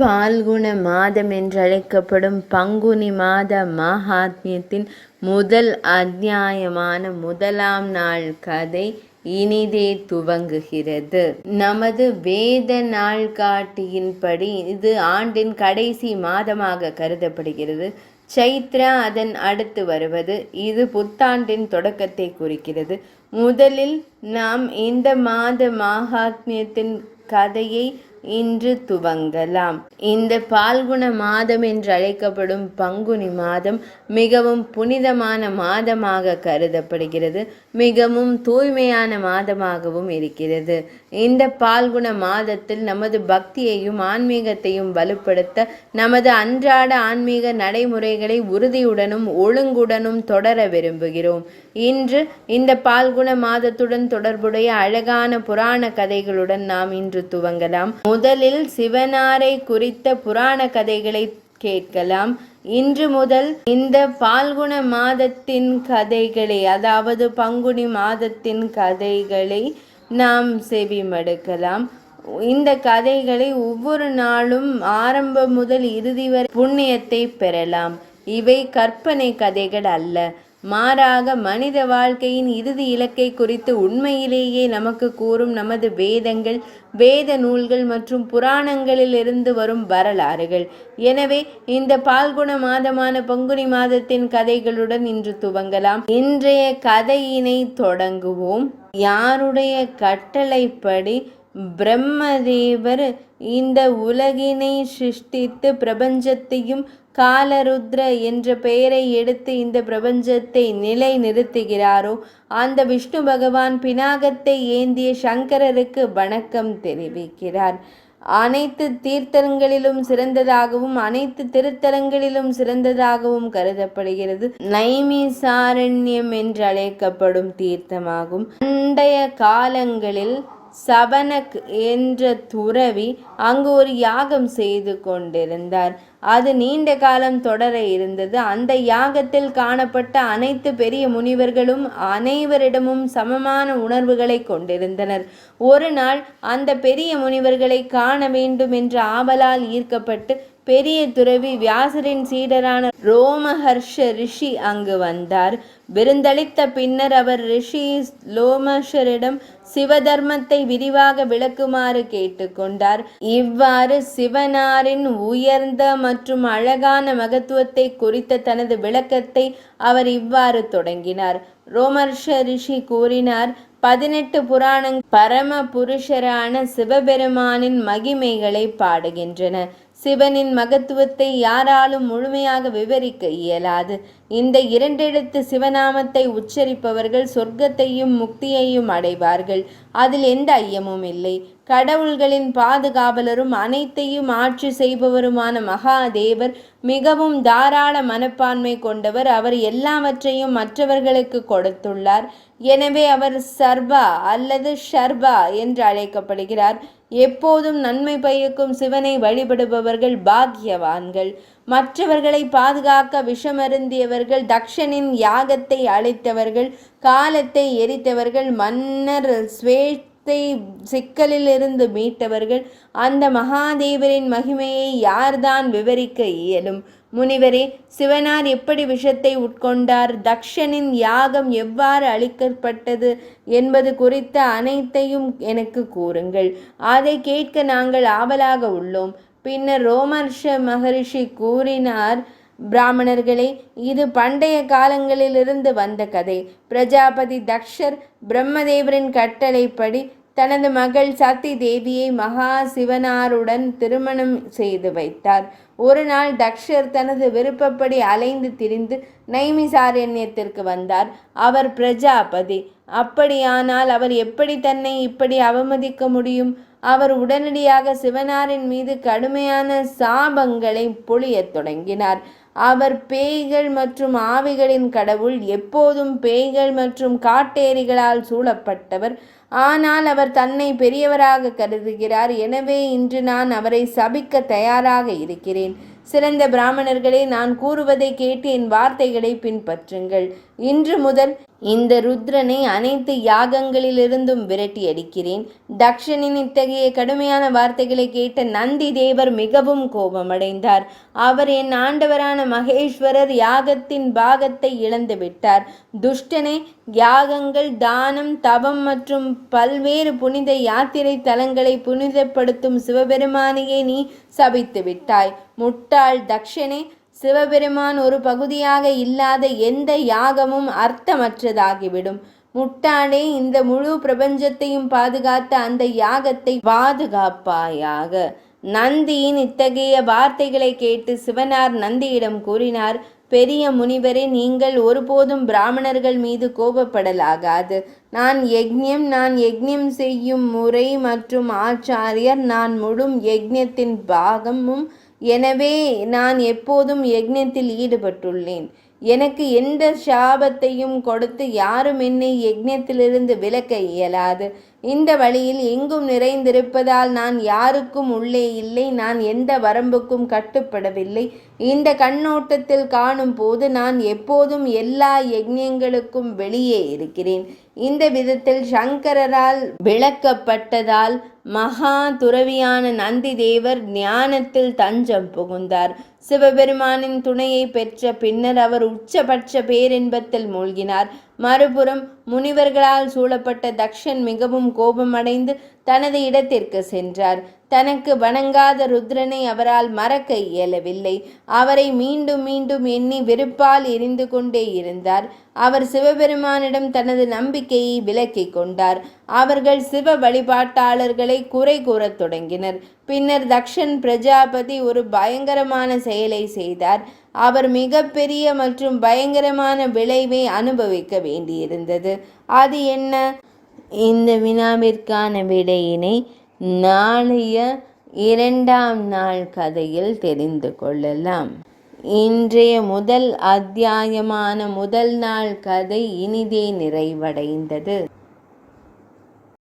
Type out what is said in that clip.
பால்குண மாதம் என்றழைக்கப்படும் பங்குனி மாத மஹாத்மியத்தின் முதல் அத்தியாயமான முதலாம் நாள் கதை இனிதே துவங்குகிறது. நமது வேத நாள்காட்டியின்படி இது ஆண்டின் கடைசி மாதமாக கருதப்படுகிறது. சைத்ரா அதன் அடுத்து வருவது. இது புத்தாண்டின் தொடக்கத்தை குறிக்கிறது. முதலில் நாம் இந்த மாத மஹாத்மியத்தின் கதையை இன்று துவங்கலாம். இந்த பால்குண மாதம் என்று அழைக்கப்படும் பங்குனி மாதம் மிகவும் புனிதமான மாதமாக கருதப்படுகிறது. மிகவும் தூய்மையான மாதமாகவும் இருக்கிறது. இந்த பால்குண மாதத்தில் நமது பக்தியையும் ஆன்மீகத்தையும் வலுப்படுத்த நமது அன்றாட ஆன்மீக நடைமுறைகளை உறுதியுடனும் ஒழுங்குடனும் தொடர விரும்புகிறோம். இன்று இந்த பால்குண மாதத்துடன் தொடர்புடைய அழகான புராண கதைகளுடன் நாம் இன்று துவங்கலாம். முதலில் சிவனாரை குறித்த புராண கதைகளை கேட்கலாம். இன்று முதல் இந்த பால்குண மாதத்தின் கதைகளை, அதாவது பங்குனி மாதத்தின் கதைகளை நாம் செவிமடுக்கலாம். இந்த கதைகளை ஒவ்வொரு நாளும் ஆரம்பம் முதல் இறுதி வரை புண்ணியத்தை பெறலாம். இவை கற்பனை கதைகள் அல்ல, மாறாக மனித வாழ்க்கையின் இறுதி இலக்கை குறித்து உண்மையிலேயே நமக்கு கூறும் நமது வேதங்கள், வேத நூல்கள் மற்றும் புராணங்களிலிருந்து வரும் வரலாறுகள். எனவே இந்த பால்குண மாதமான பங்குனி மாதத்தின் கதைகளுடன் இன்று துவங்கலாம். இன்றைய கதையினை தொடங்குவோம். யாருடைய கட்டளைப்படி பிரம்மதேவர் இந்த உலகினை சிருஷ்டித்து பிரபஞ்சத்தையும் காலருத்ர என்ற பெயரை எடுத்து இந்த பிரபஞ்சத்தை நிலை நிறுத்துகிறாரோ அந்த விஷ்ணு பகவான் பினாகத்தை ஏந்திய சங்கரருக்கு வணக்கம் தெரிவிக்கிறார். அனைத்து தீர்த்தங்களிலும் சிறந்ததாகவும் அனைத்து திருத்தலங்களிலும் சிறந்ததாகவும் கருதப்படுகிறது. நைமிசாரண்யம் என்று அழைக்கப்படும் தீர்த்தமாகும். பண்டைய காலங்களில் சபனக் என்ற துறவி அங்கு ஒரு யாகம் செய்து கொண்டிருந்தார். அது நீண்ட காலம் தொடர இருந்தது. அந்த யாகத்தில் காணப்பட்ட அனைத்து பெரிய முனிவர்களும் அனைவரிடமும் சமமான உணர்வுகளை கொண்டிருந்தனர். ஒரு நாள் அந்த பெரிய முனிவர்களை காண வேண்டும் என்ற ஆவலால் ஈர்க்கப்பட்டு பெரிய துறவி வியாசரின் சீடரான ரோமஹர்ஷ ரிஷி அங்கு வந்தார். விருந்தளித்த பின்னர் அவர் ரிஷி லோமஹர்ஷரிடம் சிவதர்மத்தை விரிவாக விளக்குமாறு கேட்டுக்கொண்டார். இவ்வாறு சிவனாரின் உயர்ந்த மற்றும் அழகான மகத்துவத்தை குறித்த தனது விளக்கத்தை அவர் இவ்வாறு தொடங்கினார். ரோமஹர்ஷ ரிஷி கூறினார், 18 புராணங்கள் பரம புருஷரான சிவபெருமானின் மகிமைகளை பாடுகின்றன. சிவனின் மகத்துவத்தை யாராலும் முழுமையாக விவரிக்க இயலாது. இந்த 2 எழுத்து சிவநாமத்தை உச்சரிப்பவர்கள் சொர்க்கத்தையும் முக்தியையும் அடைவார்கள். அதில் எந்த ஐயமும் இல்லை. கடவுள்களின் பாதுகாவலரும் அனைத்தையும் ஆட்சி செய்பவருமான மகாதேவர் மிகவும் தாராள மனப்பான்மை கொண்டவர். அவர் எல்லாவற்றையும் மற்றவர்களுக்கு கொடுத்துள்ளார். எனவே அவர் சர்பா அல்லது ஷர்பா என்று அழைக்கப்படுகிறார். எப்போதும் நன்மை பயக்கும் சிவனை வழிபடுபவர்கள் பாக்யவான்கள். மற்றவர்களை பாதுகாக்க விஷமருந்தியவர்கள், தக்ஷனின் யாகத்தை அழித்தவர்கள், காலத்தை எரித்தவர்கள், மன்னர் ஸ்வேத்தை சிக்கலிலிருந்து மீட்டவர்கள். அந்த மகாதேவரின் மகிமையை யார்தான் விவரிக்க இயலும்? முனிவரே, சிவனார் எப்படி விஷத்தை உட்கொண்டார், தக்ஷனின் யாகம் எவ்வாறு அழிக்கப்பட்டது என்பது குறித்த அனைத்தையும் எனக்கு கூறுங்கள். அதை கேட்க நாங்கள் ஆவலாக உள்ளோம். பின்னர் ரோமஹர்ஷ மகரிஷி கூறினார், பிராமணர்களே, இது பண்டைய காலங்களிலிருந்து வந்த கதை. பிரஜாபதி தக்ஷர் பிரம்மதேவரின் கட்டளைப்படி தனது மகள் சத்தி தேவியை மகா சிவனாருடன் திருமணம் செய்து வைத்தார். ஒரு நாள் தக்ஷர் தனது விருப்பப்படி அலைந்து திரிந்து நைமிசாரண்யத்திற்கு வந்தார். அவர் பிரஜாபதி. அப்படியானால் அவர் எப்படி தன்னை இப்படி அவமதிக்க முடியும்? அவர் உடனடியாக சிவனாரின் மீது கடுமையான சாபங்களை பொழியத் தொடங்கினார். அவர் பேய்கள் மற்றும் ஆவிகளின் கடவுள். எப்போதும் பேய்கள் மற்றும் காட்டேரிகளால் சூழப்பட்டவர். ஆனால் அவர் தன்னை பெரியவராக கருதுகிறார். எனவே இன்று நான் அவரை சபிக்க தயாராக இருக்கிறேன். சிறந்த பிராமணர்களே, நான் கூறுவதை கேட்டு என் வார்த்தைகளை பின்பற்றுங்கள். இன்று முதல் இந்த ருத்ரனை அனைத்து யாகங்களிலிருந்தும் விரட்டி அடிக்கிறேன். தக்ஷனின் இத்தகைய கடுமையான வார்த்தைகளை கேட்ட நந்தி தேவர் மிகவும் கோபமடைந்தார். அவர் என் ஆண்டவரான மகேஸ்வரர் யாகத்தின் பாகத்தை இழந்து விட்டார். துஷ்டனே, யாகங்கள், தானம், தவம் மற்றும் பல்வேறு புனித யாத்திரை தலங்களை புனிதப்படுத்தும் சிவபெருமானையே நீ சபித்து விட்டாய். முட்டாள் தக்ஷனே, சிவபெருமான் ஒரு பகுதியாக இல்லாத எந்த யாகமும் அர்த்தமற்றதாகிவிடும். முட்டாளே, இந்த முழு பிரபஞ்சத்தையும் பாதுகாத்த அந்த யாகத்தை பாதுகாப்பாயாக. நந்தியின் இத்தகைய வார்த்தைகளை கேட்டு சிவனார் நந்தியிடம் கூறினார், பெரிய முனிவரே, நீங்கள் ஒருபோதும் பிராமணர்கள் மீது கோபப்படலாகாது. நான் யக்ஞம் செய்யும் முறை மற்றும் ஆச்சாரியர், நான் முழு யக்ஞத்தின் பாகமும். எனவே நான் எப்போதும் யக்ஞத்தில் ஈடுபட்டுள்ளேன். எனக்கு எந்த சாபத்தையும் கொடுத்து யாரும் என்னை யக்ஞத்திலிருந்து விலக்க இயலாது. இந்த வழியில் எங்கும் நிறைந்திருப்பதால் நான் யாருக்கும் உள்ளே இல்லை. நான் எந்த வரம்புக்கும் கட்டுப்படவில்லை. இந்த கண்ணோட்டத்தில் காணும் போது நான் எப்போதும் எல்லா யக்ஞங்களுக்கும் வெளியே இருக்கிறேன். இந்த விதத்தில் சங்கரரால் விளக்கப்பட்டதால் மகா துறவியான நந்தி தேவர் ஞானத்தில் தஞ்சம் புகுந்தார். சிவபெருமானின் துணையை பெற்ற பின்னர் அவர் உச்சபட்ச பேரின்பத்தில் மூழ்கினார். மறுபுறம் முனிவர்களால் சூழப்பட்ட தக்ஷன் மிகவும் கோபமடைந்து தனது இடத்திற்கு சென்றார். தனக்கு வணங்காத ருத்ரனை அவரால் மறக்க இயலவில்லை. அவரை மீண்டும் மீண்டும் எண்ணி வெறுப்பால் எரிந்து கொண்டே இருந்தார். அவர் சிவபெருமானிடம் தனது நம்பிக்கையை விலக்கிக் கொண்டார். அவர்கள் சிவ வழிபாட்டாளர்களை குறை கூறத் தொடங்கினர். பின்னர் தக்ஷன் பிரஜாபதி ஒரு பயங்கரமான செயலை செய்தார். அவர் மிகப்பெரிய மற்றும் பயங்கரமான விளைவை அனுபவிக்க வேண்டியிருந்தது. அது என்ன? இந்த வினாவிற்கான விடையினை நாளைய 2ஆம் நாள் கதையில் தெரிந்து கொள்ளலாம். இன்றைய முதல் அத்தியாயமான முதல் நாள் கதை இனிதே நிறைவடைந்தது.